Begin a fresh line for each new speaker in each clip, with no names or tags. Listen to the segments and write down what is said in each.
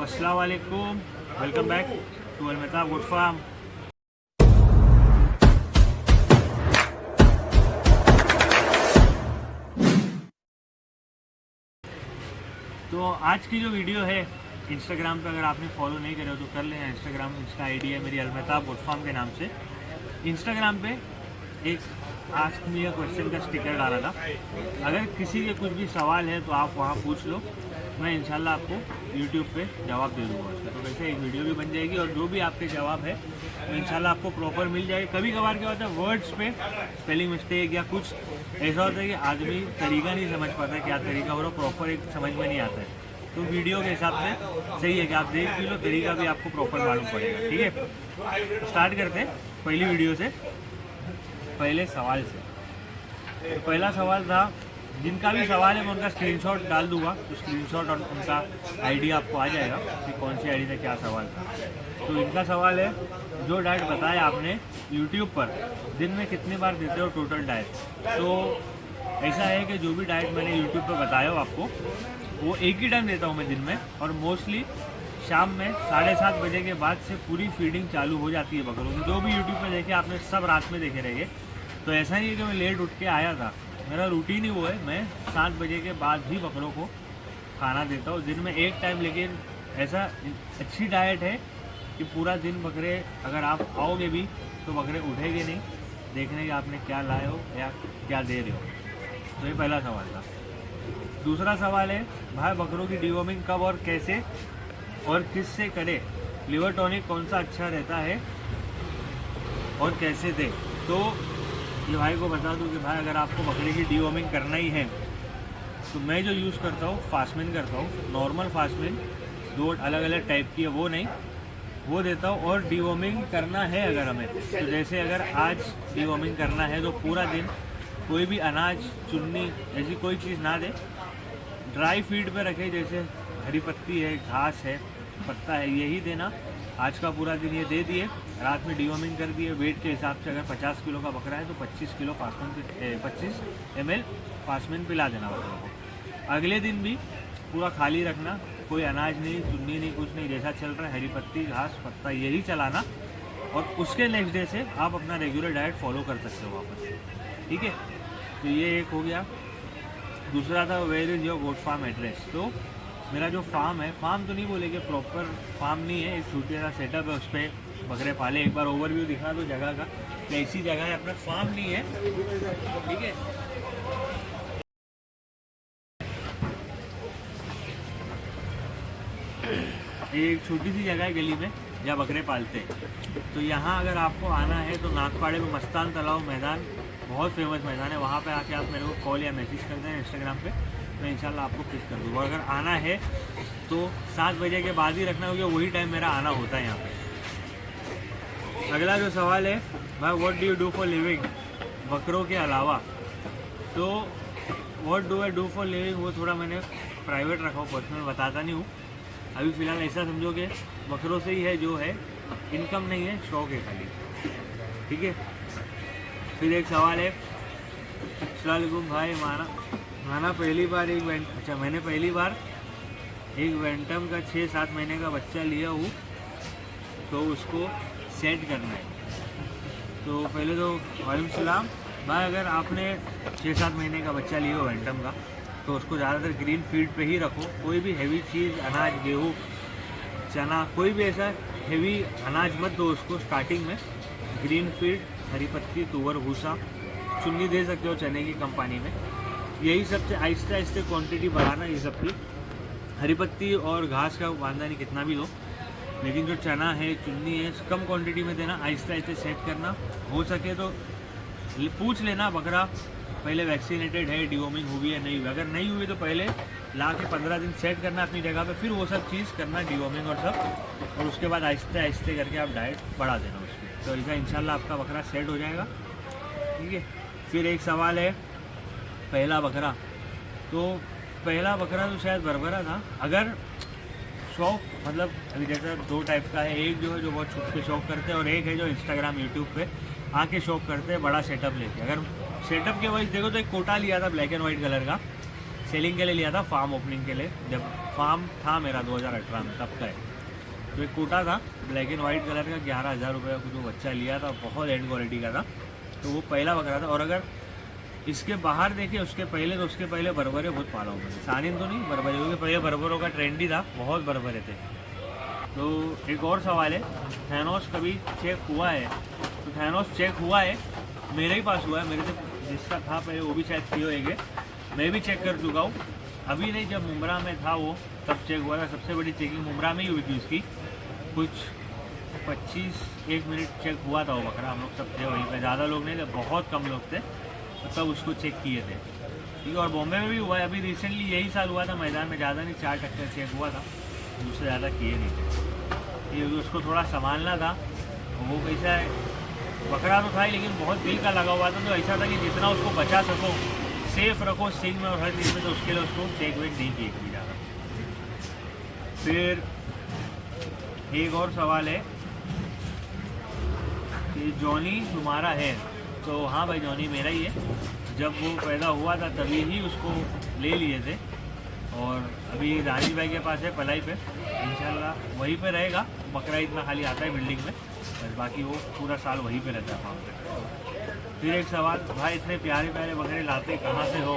अस्सलाम वालेकुम, welcome back to अलमताब गुड फार्म। तो आज की जो वीडियो है इंस्टाग्राम पे अगर आपने फॉलो नहीं करे हो तो कर लें। इंस्टाग्राम इसका आईडी है मेरी अलमताब गुड फार्म के नाम से। इंस्टाग्राम पे एक आस्क मी अ क्वेश्चन का स्टिकर डाला था। अगर किसी के कुछ भी सवाल है तो आप वहाँ पूछ लो, मैं इंशाल्लाह आपको यूट्यूब पे जवाब दे दूँगा उसका। तो वैसे एक वीडियो भी बन जाएगी और जो भी आपके जवाब है तो इंशाल्लाह आपको प्रॉपर मिल जाएगी। कभी कभार क्या होता है वर्ड्स पे स्पेलिंग मिस्टेक या कुछ ऐसा होता है कि आदमी तरीका नहीं समझ पाता है, क्या तरीका हो रहा प्रॉपर एक समझ में नहीं आता है। तो वीडियो के हिसाब से सही है कि आप देख भी लो, तरीका भी आपको प्रॉपर मालूम पड़ेगा। ठीक है, स्टार्ट करते हैं पहली वीडियो से, पहले सवाल से। तो पहला सवाल था, जिनका भी सवाल है मैं उनका स्क्रीनशॉट डाल दूंगा, तो स्क्रीनशॉट और उनका आईडी आपको आ जाएगा कि कौन सी आईडी से क्या सवाल था। तो इनका सवाल है, जो डाइट बताया आपने यूट्यूब पर दिन में कितनी बार देते हो टोटल डाइट? तो ऐसा है कि जो भी डाइट मैंने यूट्यूब पर बताया हो आपको वो एक ही टाइम देता हूँ मैं दिन में, और मोस्टली शाम में 7:30 बजे के बाद से पूरी फीडिंग चालू हो जाती है बकरों की। जो भी यूट्यूब पे देखे आपने सब रात में देखे रहेंगे। तो ऐसा नहीं है कि मैं लेट उठ के आया था, मेरा रूटीन ही वो है, मैं 7 बजे के बाद ही बकरों को खाना देता हूँ दिन में एक टाइम। लेकिन ऐसा अच्छी डाइट है कि पूरा दिन बकरे, अगर आप आओगे भी तो बकरे उठेंगे नहीं देखने कि आपने क्या लाए हो या क्या दे रहे हो। तो ये पहला सवाल था। दूसरा सवाल है, भाई बकरों की डिवॉर्मिंग कब और कैसे और किस से करे? लिवर टॉनिक कौन सा अच्छा रहता है और कैसे दे? तो ये भाई को बता दूं कि भाई अगर आपको बकरे की डिवॉर्मिंग करना ही है तो मैं जो यूज़ करता हूँ फास्टमिन करता हूँ, नॉर्मल फास्टमिन, 2 अलग अलग टाइप की है वो नहीं, वो देता हूँ। और डिवॉर्मिंग करना है अगर हमें, तो जैसे अगर आज डिवॉर्मिंग करना है तो पूरा दिन कोई भी अनाज, चुन्नी ऐसी कोई चीज़ ना दे, ड्राई फीड पे रखे, जैसे हरी पत्ती है, घास है, पत्ता है, यही देना। आज का पूरा दिन ये दे दिए, रात में डिवॉर्मिंग कर दिए। वेट के हिसाब से अगर 50 किलो का बकरा है तो 25 किलो फास्टमिन 25 ml फास्टमिन पिला देना बकरों को। अगले दिन भी पूरा खाली रखना, कोई अनाज नहीं, चुन्नी नहीं, कुछ नहीं, जैसा चल रहा है हरी पत्ती, घास, पत्ता यही चलाना। और उसके नेक्स्ट डे से आप अपना रेगुलर डाइट फॉलो कर सकते हो वापस। ठीक है, तो ये एक हो गया। दूसरा था, where is your goat farm address? तो मेरा जो फार्म है, फार्म तो नहीं बोलेंगे, प्रॉपर फार्म नहीं है, एक छोटा सा सेटअप है, उस पर बकरे पाले। एक बार ओवरव्यू दिखा दो जगह का, तो ऐसी जगह है, अपना फार्म नहीं है। ठीक है, एक छोटी सी जगह है गली में जहाँ बकरे पालते हैं। तो यहाँ अगर आपको आना है तो नागपाड़े में मस्तान तालाब मैदान, बहुत फेमस मैदान है, वहाँ पे आके आप मेरे को कॉल या मैसेज कर दें इंस्टाग्राम पे, मैं इंशाल्लाह आपको पिक कर दूँगा। अगर आना है तो 7 बजे के बाद ही रखना होगा, वही टाइम मेरा आना होता है यहाँ पे। अगला जो सवाल है, भाई what do you do for living बकरों के अलावा? तो what do I do for living वो थोड़ा मैंने प्राइवेट रखा हूँ, पर्सनल बताता नहीं हूँ अभी फ़िलहाल। ऐसा समझो कि बकरों से ही है जो है, इनकम नहीं है, शौक है खाली। ठीक है, फिर एक सवाल है, अस्सलाम वालेकुम भाई, मैंने पहली बार मैंने पहली बार एक वेंटम का 6-7 महीने का बच्चा लिया हूँ, तो उसको सेट करना है। तो पहले तो वालेकुम सलाम भाई, अगर आपने 6-7 महीने का बच्चा लिया हो वेंटम का, तो उसको ज़्यादातर ग्रीन फीड पे ही रखो। कोई भी हेवी चीज़, अनाज, गेहूँ, चना, कोई भी ऐसा हेवी अनाज मत दो उसको स्टार्टिंग में। ग्रीन फीड, हरी पत्ती, तुअर, भूसा, चुन्नी दे सकते हो चने की कंपनी में, यही सबसे आहिस्ते आहिस्ते क्वांटिटी बढ़ाना ये सब की। हरी पत्ती और घास का बांधा नहीं कितना भी लो, लेकिन जो चना है, चुन्नी है, कम क्वांटिटी में देना, आहिस्ते आहिस्ते सेट करना। हो सके तो पूछ लेना बकरा पहले वैक्सीनेटेड है, डिवॉर्मिंग हुई है नहीं हुई। अगर नहीं हुई तो पहले ला के 15 दिन सेट करना अपनी जगह पे, फिर वो सब चीज़ करना, डिवॉर्मिंग और सब, और उसके बाद आहिस्ते आहिस्ते करके आप डाइट बढ़ा देना उसकी। तो ऐसा इंशाल्लाह आपका बकरा सेट हो जाएगा। ठीक है, फिर एक सवाल है, पहला बकरा। तो पहला बकरा तो शायद बरबरा था। अगर शौक, मतलब अभी जैसा 2 टाइप का है, एक जो है जो बहुत छुप के शौक करते हैं, और एक है जो इंस्टाग्राम यूट्यूब पे आके शौक करते हैं बड़ा सेटअप लेके। अगर सेटअप के वाइज देखो तो एक कोटा लिया था ब्लैक एंड वाइट कलर का, सेलिंग के लिए लिया था, फार्म ओपनिंग के लिए, जब फार्म था मेरा 2018 में, तब का है। तो एक कोटा था ब्लैक एंड वाइट कलर का, 11,000 रुपये का जो बच्चा लिया था, बहुत एंड क्वालिटी का था। तो वो पहला बकरा था। और अगर इसके बाहर देखे उसके पहले, तो उसके पहले बरबरे बहुत पाला हुआ थे, सानिन तो नहीं, बरबरे, क्योंकि पहले बरबरों का ट्रेंड ही था, बहुत बरबरे थे। तो एक और सवाल है, थैनोस कभी चेक हुआ है? तो थैनोस चेक हुआ है, मेरे ही पास हुआ है, मेरे से जिसका था पहले वो भी शायद फ्री होएंगे, मैं भी चेक कर चुका हूँ। अभी नहीं, जब मुमरा में था वो तब चेक हुआ था। सबसे बड़ी चेकिंग मुमरा में ही हुई थी उसकी, कुछ 25-1 मिनट चेक हुआ था वो बकरा। हम लोग सब थे वहीं पे, ज़्यादा लोग नहीं थे, बहुत कम लोग थे, तो तब उसको चेक किए थे। ठीक है, और बॉम्बे में भी हुआ है, अभी रिसेंटली यही साल हुआ था मैदान में, ज़्यादा नहीं, 4 टक्कर चेक हुआ था, उससे ज़्यादा किए नहीं थे। ये उसको थोड़ा संभालना था। वो कैसा है, बकरा तो था ही लेकिन बहुत दिल का लगा हुआ था, तो ऐसा था कि जितना उसको बचा सको, सेफ रखो सिंग में और हर चीज़ में, तो उसके लिए उसको चेक वेक नहीं किए कभी ज़्यादा। फिर एक और सवाल है कि जॉनी तुम्हारा है? तो हाँ भाई, जॉनी मेरा ही है। जब वो पैदा हुआ था तभी ही उसको ले लिए थे, और अभी रानी भाई के पास है पलाई पे, इंशाल्लाह वहीं पे रहेगा। बकरा इतना खाली आता है बिल्डिंग में, बस बाकी वो पूरा साल वहीं पे रहता है वहाँ पे। फिर एक सवाल, भाई इतने प्यारे प्यारे बकरे लाते कहाँ से हो?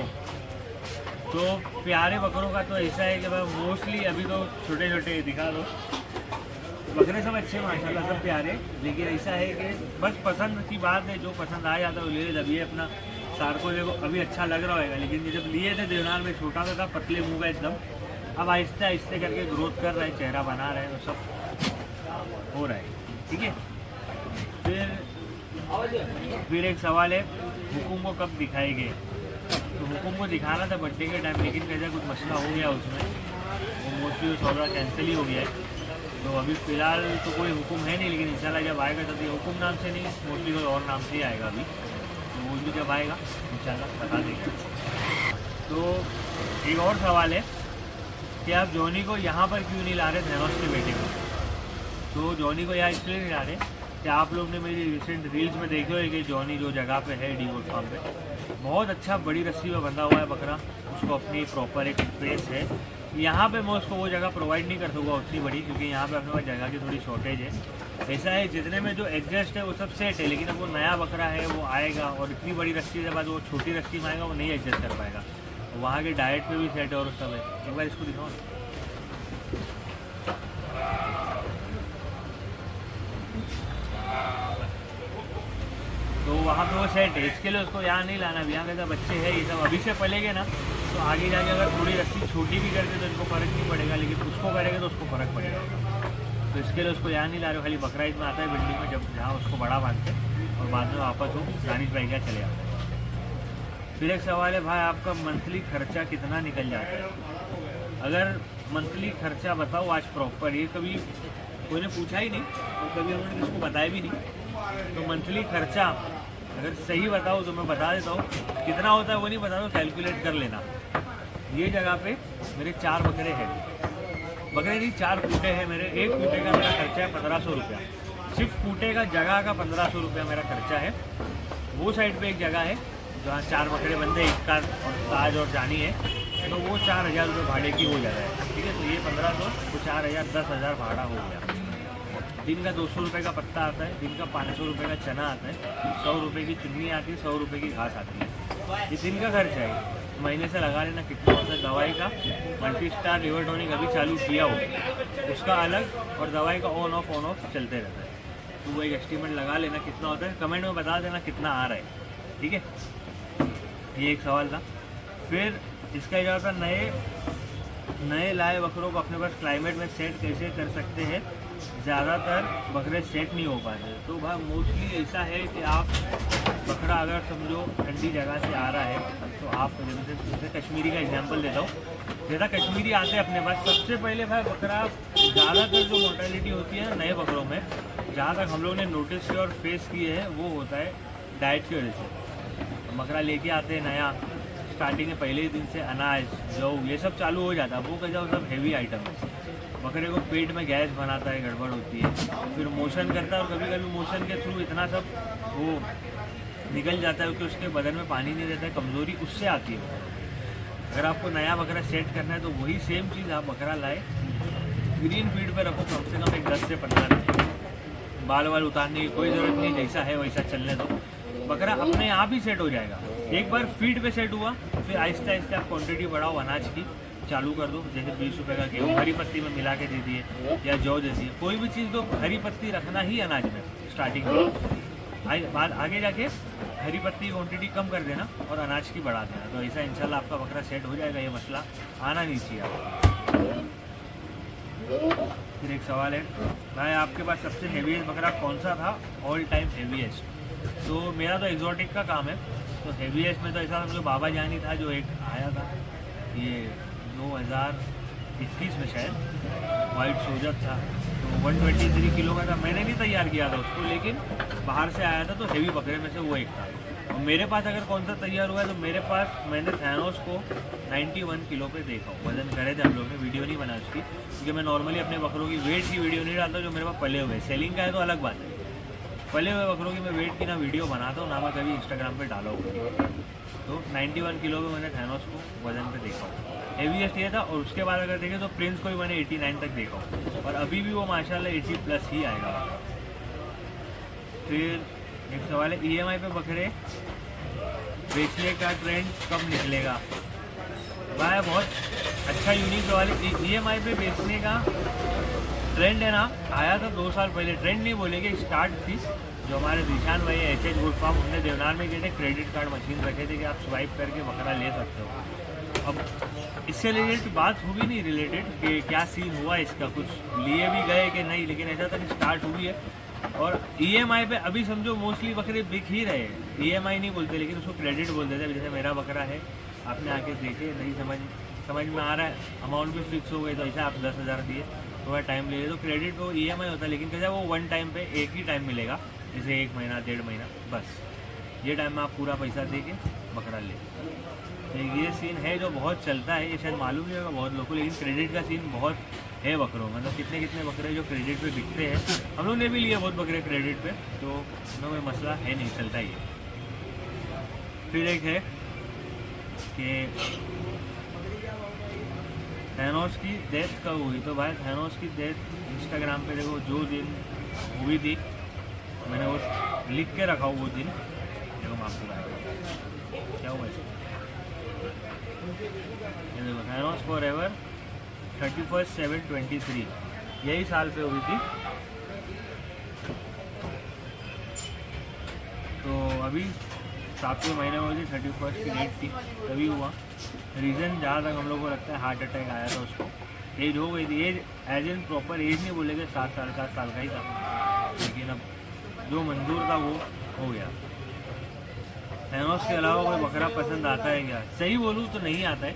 तो प्यारे बकरों का तो ऐसा है कि भाई मोस्टली अभी तो छोटे छोटे दिखा दो, बकरे सब अच्छे माशाल्लाह, सब प्यारे, लेकिन ऐसा है कि बस पसंद की बात है, जो पसंद आ जाता है वो ले ले। जब ये अपना सारको देखो अभी अच्छा लग रहा होगा, लेकिन ये जब लिए थे देवनार में छोटा सा था, पतले मुँह का एकदम, अब आहिस्ते आहिस्ते करके ग्रोथ कर रहा है, चेहरा बना रहे हैं, तो सब हो रहा है। ठीक है, फिर एक सवाल है, हुकुम को कब दिखाएंगे? तो हुकुम को दिखाना था बर्थडे के टाइम, लेकिन कैसा कुछ मसला हो गया उसमें, वो मोस्टली उस ऑर्डर कैंसिल ही हो गया है। तो अभी फ़िलहाल तो कोई हुकुम है नहीं, लेकिन इंशाल्लाह जब आएगा तो ये हुकुम नाम से नहीं, मोस्टली कोई और नाम से ही आएगा अभी, तो वो भी जब आएगा इंशाल्लाह बता देंगे। तो एक और सवाल है कि आप जॉनी को यहाँ पर क्यों नहीं ला रहे थैनोस के बेटे को? तो जॉनी को यहाँ इसलिए नहीं ला रहे कि आप लोग ने मेरी रिसेंट रील्स में देखे हो कि जॉनी जो जगह पे है डीवोर्स फार्म पे, बहुत अच्छा बड़ी रस्सी में बंधा हुआ है बकरा, उसको अपनी प्रॉपर एक स्पेस है। यहाँ पे मैं उसको वो जगह प्रोवाइड नहीं कर दूँगा उतनी बड़ी, क्योंकि यहाँ पे अपने पास जगह की थोड़ी शॉर्टेज है। ऐसा है जितने में जो एडजस्ट है वो सब सेट है, लेकिन अब वो नया बकरा है, वो आएगा और इतनी बड़ी रस्सी के बाद वो छोटी रस्सी में आएगा, वो नहीं एडजस्ट कर पाएगा। वहाँ के डाइट पे भी सेट है और सब है। एक बार इसको दिखाओ। तो वहाँ पे वो सेट है, इसके लिए उसको यहाँ नहीं लाना। यहाँ के सब बच्चे हैं, ये सब अभी से पलेंगे ना, तो आगे जाके अगर थोड़ी रस्सी छोटी भी करते तो इनको फ़र्क नहीं पड़ेगा, लेकिन उसको करेंगे तो उसको फ़र्क पड़ेगा। तो इसके लिए उसको यहाँ नहीं ला रहे, खाली बकरा ईद में आता है बिल्डिंग में, जब जहाँ उसको बड़ा बांधते और बाद में वापस वो दानिश भाई क्या चले जाते हैं। फिर एक सवाल है, भाई आपका मंथली खर्चा कितना निकल जाता है? अगर मंथली खर्चा बताओ आज प्रॉपर, ये कभी कोई ने पूछा ही नहीं और कभी उन्होंने किसको बताया भी नहीं। तो मंथली खर्चा अगर सही बताओ तो मैं बता देता हूँ, कितना होता है वो नहीं बता दो, कैलकुलेट कर लेना। ये जगह पे मेरे 4 बकरे हैं, बकरे नहीं 4 कूटे हैं मेरे। एक कूटे का मेरा खर्चा है 1500 रुपया, सिर्फ कूटे का जगह का 1500 रुपया मेरा खर्चा है। वो साइड पे एक जगह है जहाँ 4 बकरे बंदे, इक्का और ताज और जानी है, तो वो 4000 रुपये भाड़े की हो जाता है। ठीक है, तो ये 1500 तो 4000, 10,000 भाड़ा हो गया। दिन का 200 रुपये का पत्ता आता है, दिन का 500 रुपये का चना आता है, 100 रुपये की चुन्नी आती है, 100 रुपये की घास आती है। ये दिन का खर्चा है। महीने से लगा लेना कितना होता है। दवाई का मल्टी स्टार लिवर टॉनिक अभी चालू किया हो उसका अलग, और दवाई का ऑन ऑफ चलते रहता है, तो वो एक एस्टीमेट लगा लेना कितना होता है। कमेंट में बता देना कितना आ रहा है। ठीक है, ये एक सवाल था। फिर इसका जवाब था, नए लाए बकरों को अपने पास क्लाइमेट में सेट कैसे कर सकते हैं? ज़्यादातर बकरे सेट नहीं हो पाते। तो भाई मोस्टली ऐसा है कि आप बकरा अगर समझो ठंडी जगह से आ रहा है, तो आप जैसे कश्मीरी का एग्जांपल देता हूँ, ज़्यादा कश्मीरी आते हैं अपने पास। सबसे पहले भाई बकरा ज़्यादातर जो मोर्टेलिटी होती है नए बकरों में, जहाँ तक हम लोग ने नोटिस किया और फेस किए हैं, वो होता है डाइट की वजह से। बकरा लेके आते हैं नया, स्टार्टिंग में पहले ही दिन से अनाज, जौ, ये सब चालू हो जाता है। वो कैसा सब हेवी आइटम है, बकरे को पेट में गैस बनाता है, गड़बड़ होती है, फिर मोशन करता है, और कभी कभी मोशन के थ्रू इतना सब वो निकल जाता है कि उसके बदन में पानी नहीं रहता है, कमज़ोरी उससे आती है। अगर आपको नया बकरा सेट करना है तो वही सेम चीज़ आप बकरा लाए, ग्रीन फीड पे रखो कम से कम एक 10 से 15 दिन, बाल वाल उतारने की कोई ज़रूरत नहीं, जैसा है वैसा चलने दो, बकरा अपने आप ही सेट हो जाएगा। एक बार फीड पे सेट हुआ फिर आहिस्ता आहिस्ता आप क्वांटिटी बढ़ाओ अनाज की चालू कर दो। जैसे 20 रुपये का गेहूँ हरी पत्ती में मिला के दे दिए या जौ दे दिए, कोई भी चीज़ दो, हरी पत्ती रखना ही अनाज में स्टार्टिंग में, बाद आगे जाके हरी पत्ती की क्वान्टिटी कम कर देना और अनाज की बढ़ा देना। तो ऐसा इंशाल्लाह आपका बकरा सेट हो जाएगा, ये मसला आना नहीं चाहिए आपको। फिर एक सवाल है भाई, आपके पास सबसे हेवीएस्ट बकरा कौन सा था ऑल टाइम हेवीएस्ट? तो मेरा तो एग्जॉटिक का काम है, तो हेवीएस्ट में तो ऐसा समझो बाबा जानी था जो एक आया था, ये 2021 में शायद, वाइट सोजत था, तो 123 किलो का था। मैंने नहीं तैयार किया था उसको, लेकिन बाहर से आया था, तो हेवी बकरे में से वो एक था। और मेरे पास अगर कौन सा तैयार हुआ है तो मेरे पास मैंने थैनोस को 91 किलो पे देखा, वजन करे थे हम लोग ने, वीडियो नहीं बना उसकी, क्योंकि मैं नॉर्मली अपने बकरों की वेट की वीडियो नहीं डालता जो मेरे पास पले हुए। सेलिंग का है तो अलग बात है, पले हुए बकरों की मैं वेट की ना वीडियो बनाता हूँ ना मैं कभी इंस्टाग्राम पे डाला हूँ। तो 91 किलो पे मैंने थैनोस को वजन पे देखा, हेवीएस्ट ये था। और उसके बाद अगर देखें तो प्रिंस को भी मैंने 89 तक देखा, और अभी भी वो माशाल्लाह 80 प्लस ही आएगा। फिर एक सवाल है, EMI पे बकरे बेचने का ट्रेंड कब निकलेगा? भाई बहुत अच्छा यूनिक सवाल है। EMI पे बेचने का ट्रेंड है ना, आया था 2 साल पहले, ट्रेंड नहीं बोलेंगे, स्टार्ट थी। जो हमारे दिशान भाई HH वुड फार्म, हमने देवनार में गए थे, क्रेडिट कार्ड मशीन रखे थे कि आप स्वाइप करके बकरा ले सकते हो। अब इससे रिलेटेड बात हुई नहीं रिलेटेड कि क्या सीन हुआ इसका, कुछ लिए भी गए कि नहीं, लेकिन ऐसा था कि स्टार्ट हुई है। और EMI पे अभी समझो मोस्टली बकरे बिक ही रहे हैं, EMI नहीं बोलते लेकिन उसको क्रेडिट बोलते थे। जैसे मेरा बकरा है, आपने आके देखे, नहीं समझ में आ रहा है, अमाउंट भी फिक्स हो गई, तो ऐसा आप 10,000 दिए, थोड़ा टाइम ले तो क्रेडिट पे वो EMI होता है। लेकिन कैसा वो वन टाइम पे एक ही टाइम मिलेगा, जैसे 1 महीना 1.5 महीना, बस ये टाइम में आप पूरा पैसा दे के बकरा ले। तो ये सीन है जो बहुत चलता है, ये शायद मालूम नहीं होगा बहुत लोगों को, लेकिन क्रेडिट का सीन बहुत है बकरों, मतलब कितने कितने बकरे जो क्रेडिट पे बिकते हैं। हम लोग ने भी लिए बहुत बकरे क्रेडिट पे, तो उसमें कोई मसला है नहीं, चलता ही है। फिर एक है कि थैनोस की डेथ कब हुई? तो भाई थैनोस की डेथ इंस्टाग्राम पे देखो जो दिन हुई थी, मैंने वो लिख के रखा वो दिन, देखो मैं आपको बताऊँ क्या हुआ इसको। ये देखो, थैनोस फॉर एवर 31/7/23, यही साल पे हुई थी। तो अभी 7वें महीने में हुई थी, 31 की डेट थी, तभी हुआ। रीज़न जहाँ तक हम लोग को लगता है हार्ट अटैक आया था उसको, एज हो गई थी, age age in proper age नहीं बोलेंगे, 7 साल का ही था, लेकिन अब जो मंजूर था वो हो गया। थैनोस के अलावा कोई बकरा पसंद आता है क्या? सही बोलूँ तो नहीं आता है,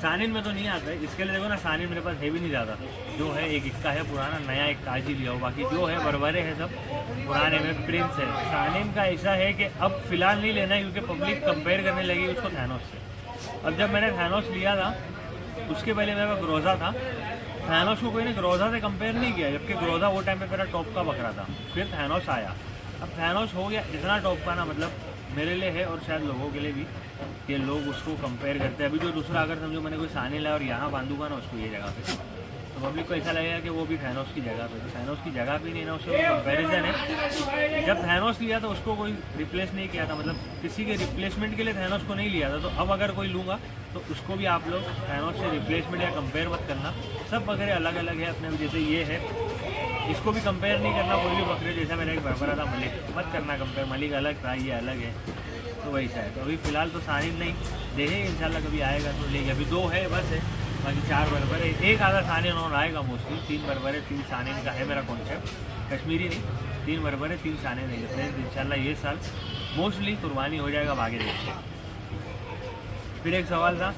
सानिन में तो नहीं आता है। इसके लिए देखो ना, सानिन मेरे पास है भी नहीं ज़्यादा, जो है एक इक्का है पुराना, नया एक ताज ही लिया हो, बाकी जो है बरबरे है सब पुराने में। प्रिंस है, सानिन का ऐसा है कि अब फ़िलहाल नहीं लेना है क्योंकि पब्लिक कंपेयर करने लगी उसको थैनोस से। अब जब मैंने थैनोस लिया था उसके पहले मेरा ग्रोजा था, थैनोस को कोई ने ग्रोजा से कंपेयर नहीं किया, जबकि ग्रोजा वो टाइम पे मेरा टॉप का बकरा था। फिर थैनोस आया, अब थैनोस हो गया इतना टॉप का ना, मतलब मेरे लिए है और शायद लोगों के लिए भी, कि लोग उसको कंपेयर करते हैं। अभी जो दूसरा अगर समझो मैंने कोई सानी लाया और यहाँ बांधूंगा ना उसको ये जगह पे, तो पब्लिक को ऐसा लगेगा कि वो भी थैनोस की जगह पे, तो थैनोस की जगह भी नहीं ना, उससे कंपेरिजन है। जब थैनोस लिया तो उसको कोई रिप्लेस नहीं किया था, मतलब किसी के रिप्लेसमेंट के लिए थैनोस को नहीं लिया था। तो अब अगर कोई लूँगा तो उसको भी आप लोग थैनोस से रिप्लेसमेंट या कंपेयर मत करना, सब बकरे अलग अलग है अपने। जैसे ये है, इसको भी कंपेयर नहीं करना कोई भी बकरे, जैसा मेरा एक बरबरा था मलिक, मत करना कंपेयर, मलिक अलग था ये अलग है, तो वैसा है। तो अभी फ़िलहाल तो सानिन नहीं, देखेंगे इंशाल्लाह कभी आएगा तो लेंगे। अभी 2 है बस है, बाकी 4 बरबरे, एक आधा सानिन और आएगा मोस्टली। 3 बरबरे 3 सानिन का है मेरा कॉन्सेप्ट, कश्मीरी नहीं, 3 बरबरे 3 सानिन नहीं लेते हैं इंशाल्लाह। ये साल मोस्टली कुर्बानी हो जाएगा, आगे देखते हैं। फिर एक सवाल था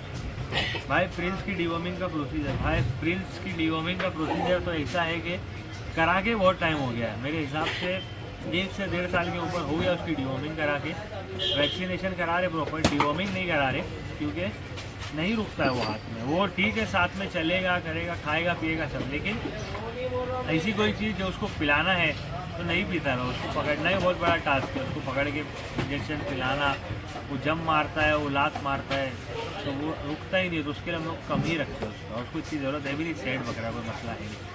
भाई, प्रिंस की डिवॉर्मिंग का प्रोसीजर। भाई प्रिंस की डिवॉर्मिंग का प्रोसीजर तो ऐसा है कि करा के बहुत टाइम हो गया है, मेरे हिसाब से 1 से 1.5 साल के ऊपर हो गया उसकी डिवॉर्मिंग करा के। वैक्सीनेशन करा रहे प्रॉपर, डिवॉर्मिंग नहीं करा रहे, क्योंकि नहीं रुकता है वो हाथ में। वो ठीक है साथ में चलेगा, करेगा, खाएगा पिएगा सब, लेकिन ऐसी कोई चीज़ जो उसको पिलाना है तो नहीं पीता है। उसको पकड़ना ही बहुत बड़ा टास्क है, उसको पकड़ के इंजेक्शन पिलाना। वो जम मारता है, वो लात मारता है, तो वो रुकता ही नहीं, तो उसके लिए हम लोग कम ही रखते हैं उसको, और उसको इतनी ज़रूरत है भी नहीं, सेट बकरा कोई मसला है नहीं।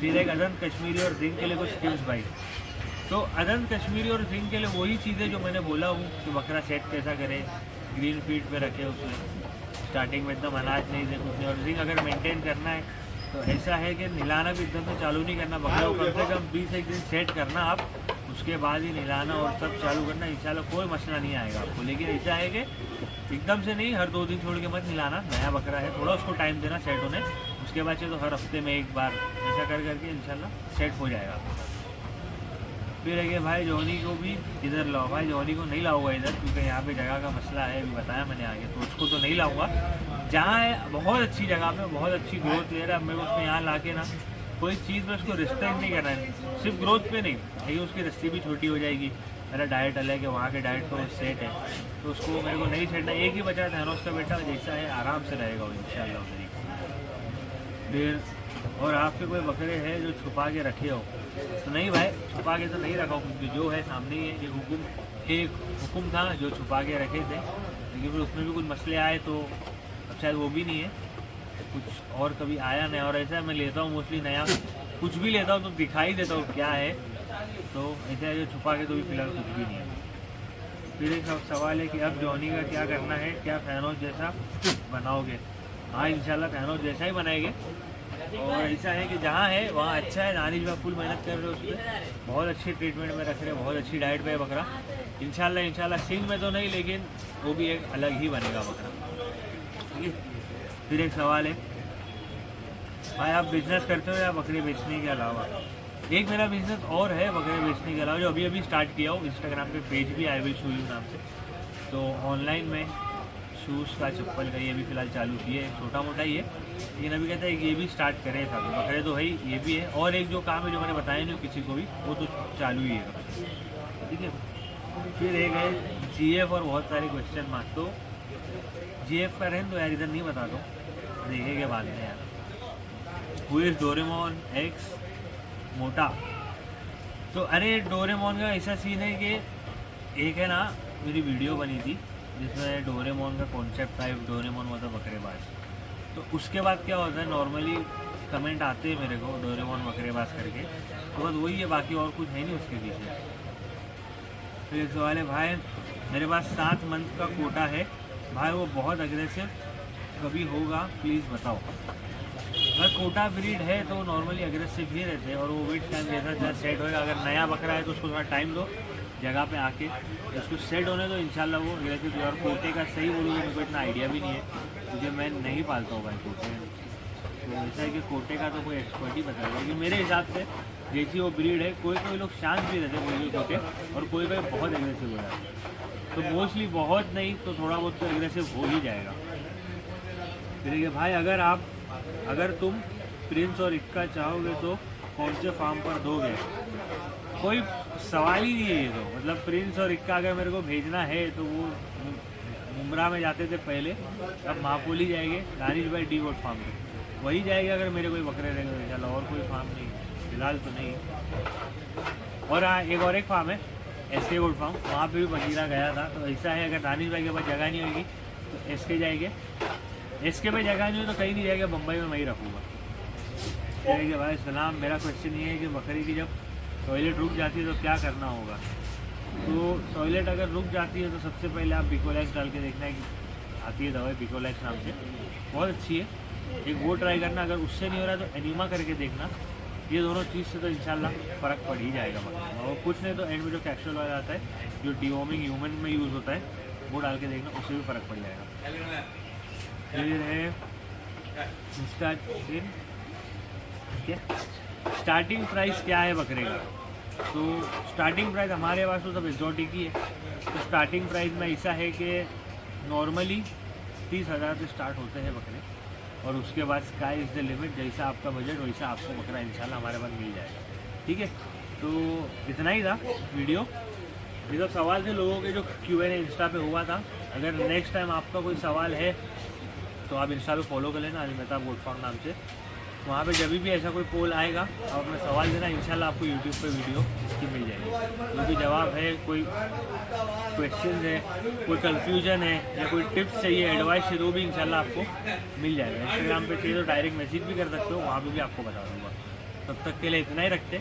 फिर एक अदन कश्मीरी और जिंक के लिए कुछ टिप्स भाई। तो अदन कश्मीरी और जिंक के लिए वही चीज़ें जो मैंने बोला हूँ कि बकरा सेट कैसा करे, ग्रीन फीड पे रखे उसे, स्टार्टिंग में एकदम अनाज नहीं दे कुछ नहीं। और जिंक अगर मेंटेन करना है तो ऐसा है कि नहलाना भी एकदम से चालू नहीं करना, बकरा को कम से कम 20 दिन सेट करना आप, उसके बाद ही नहलाना और सब चालू करना। इंशाल्लाह कोई मसला नहीं आएगा आपको। लेकिन ऐसा है कि एकदम से नहीं, हर 2 दिन छोड़ के मत नहलाना, नया बकरा है, थोड़ा उसको टाइम देना सेट होने। उसके बाद से तो हर हफ्ते में एक बार ऐसा कर करके इंशाल्लाह सेट हो जाएगा। फिर है कि भाई जॉनी को भी इधर लाओ। भाई जॉनी को नहीं लाऊंगा इधर, क्योंकि यहाँ पे जगह का मसला है, अभी बताया मैंने आगे, तो उसको तो नहीं लाऊंगा। जहाँ है बहुत अच्छी जगह पे, बहुत अच्छी ग्रोथ ले रहा है, मेरे को उसको यहाँ ला के ना कोई चीज़ में उसको रिस्ट्रिक्ट नहीं करना है, सिर्फ ग्रोथ पे नहीं, लेकिन उसकी रस्सी भी छोटी हो जाएगी। मेरा डाइट अलग है, वहाँ के डाइट तो सेट है, तो उसको मेरे को नहीं छेड़ना। एक ही बचा था उसका बेटा, जैसा है आराम से रहेगा वो इंशाल्लाह। फिर और आपके कोई बकरे हैं जो छुपा के रखे हो? तो नहीं भाई, छुपा के तो नहीं रखा, क्योंकि जो है सामने ही है। एक हुक्म था जो छुपा के रखे थे, लेकिन फिर उसमें भी कुछ मसले आए, तो अब शायद वो भी नहीं है, कुछ और कभी आया नहीं। और ऐसा मैं लेता हूँ मोस्टली नया कुछ भी लेता हूँ तो दिखाई देता हूँ क्या है, तो ऐसा है जो छुपा के तो भी फिलहाल कुछ भी नहीं है। फिर एक सवाल है कि अब जॉनी का क्या करना है, क्या फैनोस जैसा बनाओगे? हाँ इंशाल्लाह फैनोस जैसा ही बनाएंगे। और ऐसा है कि जहाँ है वहाँ अच्छा है, दानिश भाई फुल मेहनत कर रहे हो उस पर, बहुत अच्छी ट्रीटमेंट में रख रहे हैं, बहुत अच्छी डाइट पे है बकरा। इंशाल्लाह सिंह में तो नहीं, लेकिन वो भी एक अलग ही बनेगा बकरा, ठीक है। फिर एक सवाल है भाई, आप बिज़नेस करते हो या बकरे बेचने के अलावा? एक मेरा बिज़नेस और है बकरे बेचने के अलावा, जो अभी स्टार्ट किया हूँ, इंस्टाग्राम पे पेज भी आई विल शो यू नाम से। तो ऑनलाइन में शूज़ का, चप्पल का, ये भी फ़िलहाल चालू किए, छोटा मोटा ही है, लेकिन अभी कहता है कि ये भी स्टार्ट करे था, तो बकरे तो है ही, ये भी है। और एक जो काम है जो मैंने बताया नहीं किसी को भी, वो तो चालू ही है, ठीक है। फिर एक है GF और बहुत सारे क्वेश्चन मार्क। तो GF का रहने तो यार, इधर नहीं बता दो, देखेंगे बाद में यार। हु इज़ डोरेमोन एक्स मोटा? तो अरे डोरेमोन का ऐसा सीन है कि एक है ना, मेरी वीडियो बनी थी जिसमें डोरेमोन का कॉन्सेप्ट था, डोरेमोन मतलब बकरेबाज। तो उसके बाद क्या होता है, नॉर्मली कमेंट आते हैं मेरे को डोरेमोन बकरेबाज करके, तो बस वही है, बाकी और कुछ है नहीं उसके पीछे। फिर एक सवाल है भाई, मेरे पास 7 मंथ का कोटा है भाई, वो बहुत अग्रेसिव, कभी होगा प्लीज़ बताओ। अगर कोटा ब्रीड है तो नॉर्मली अग्रेसिव ही रहते हैं, और वो वेट टाइम जैसा सेट होगा। अगर नया बकरा है तो उसको थोड़ा टाइम दो जगह पे आके, उसको सेट होने तो इंशाल्लाह वो अग्रेसिव। और कोटे का सही बोलूँगा, मेरे को इतना आइडिया भी नहीं है, क्योंकि मैं नहीं पालता हूँ भाई कोटे। तो ऐसा है कि कोटे का तो कोई एक्सपर्ट ही बताएगा, लेकिन मेरे हिसाब से जैसी वो ब्रीड है, कोई लोग शांत भी रहते हैं, कोई कोटे, और कोई बहुत एग्रेसिव हो जाता है। तो मोस्टली बहुत नहीं तो थोड़ा बहुत तो एग्रेसिव हो ही जाएगा। फिर भाई, अगर तुम प्रिंस और इक्का चाहोगे तो कौन से फार्म पर दोगे? कोई सवाल ही नहीं है ये तो। मतलब प्रिंस और इक्का अगर मेरे को भेजना है तो वो मुमरा में जाते थे पहले, अब महापोल ही जाएंगे, दानिश भाई डी गोट फार्म पे वही जाएगा अगर मेरे कोई बकरे रहेंगे इंशाल्लाह। और कोई फार्म नहीं फिलहाल तो नहीं। और हाँ, एक फार्म है SK गोट फार्म, वहाँ पे भी बजीरा गया था। तो ऐसा है, अगर दानिश भाई के पास जगह नहीं होगी तो SK जाएंगे, SK पे जगह नहीं हो तो कहीं नहीं जाएगा, बम्बई में मैं ही रखूँगा। ठीक है भाई सलाम। मेरा क्वेश्चन ये है कि बकरी की जब टॉयलेट रुक जाती है तो क्या करना होगा? तो टॉयलेट अगर रुक जाती है तो सबसे पहले आप बिकोलैक्स डाल के देखना है कि आती है दवाई बिकोलैक्स नाम से, बहुत अच्छी है, एक वो ट्राई करना। अगर उससे नहीं हो रहा तो एनीमा करके देखना। ये दोनों चीज़ से तो इंशाल्लाह फ़र्क पड़ ही जाएगा बकरी। और कुछ नहीं तो एंड में जो कैप्सूल ऑयल आता है जो डिवॉर्मिंग ह्यूमन में यूज़ होता है, वो डाल के देखना, उससे भी फ़र्क पड़ जाएगा। फिर है स्टार्टिंग प्राइस क्या है बकरे का? तो स्टार्टिंग प्राइस हमारे पास तो सब एक्जॉटिक ही है। तो स्टार्टिंग प्राइस में ऐसा है कि नॉर्मली 30,000 से स्टार्ट होते हैं बकरे, और उसके बाद स्काई इज़ द लिमिट। जैसा आपका बजट वैसा आपको बकरा इंशाल्लाह हमारे पास मिल जाएगा, ठीक है। तो इतना ही था वीडियो। ये सब सवाल थे लोगों के जो Q&A इंस्टा पे हुआ था। अगर नेक्स्ट टाइम आपका कोई सवाल है तो आप इंस्टा पे फॉलो कर लेना, अली मेहताब गोट फार्म नाम से। वहाँ पे जब भी ऐसा कोई पोल आएगा आप अपना सवाल देना, इंशाल्लाह आपको यूट्यूब पे वीडियो इसकी मिल जाएगी। जो भी जवाब है, कोई क्वेश्चन है, कोई कन्फ्यूजन है या कोई टिप्स चाहिए, एडवाइस चाहिए, तो भी इंशाल्लाह आपको मिल जाएगा। इंस्टाग्राम पे चाहिए तो डायरेक्ट मैसेज भी कर सकते हो, वहाँ पे भी आपको बता दूँगा। तब तक के लिए इतना ही रखते,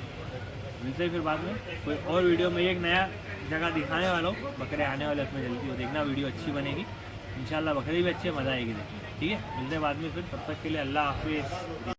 मिलते हैं फिर बाद में कोई और वीडियो में। एक नया जगह दिखाने वाला हूँ, बकरे आने वाले उसमें जल्दी, हो देखना वीडियो अच्छी बनेगी इंशाल्लाह। बकरे भी अच्छे, मज़ा आएगी देखने, ठीक है। मिलते हैं बाद में फिर, तब तक के लिए अल्लाह हाफिज़।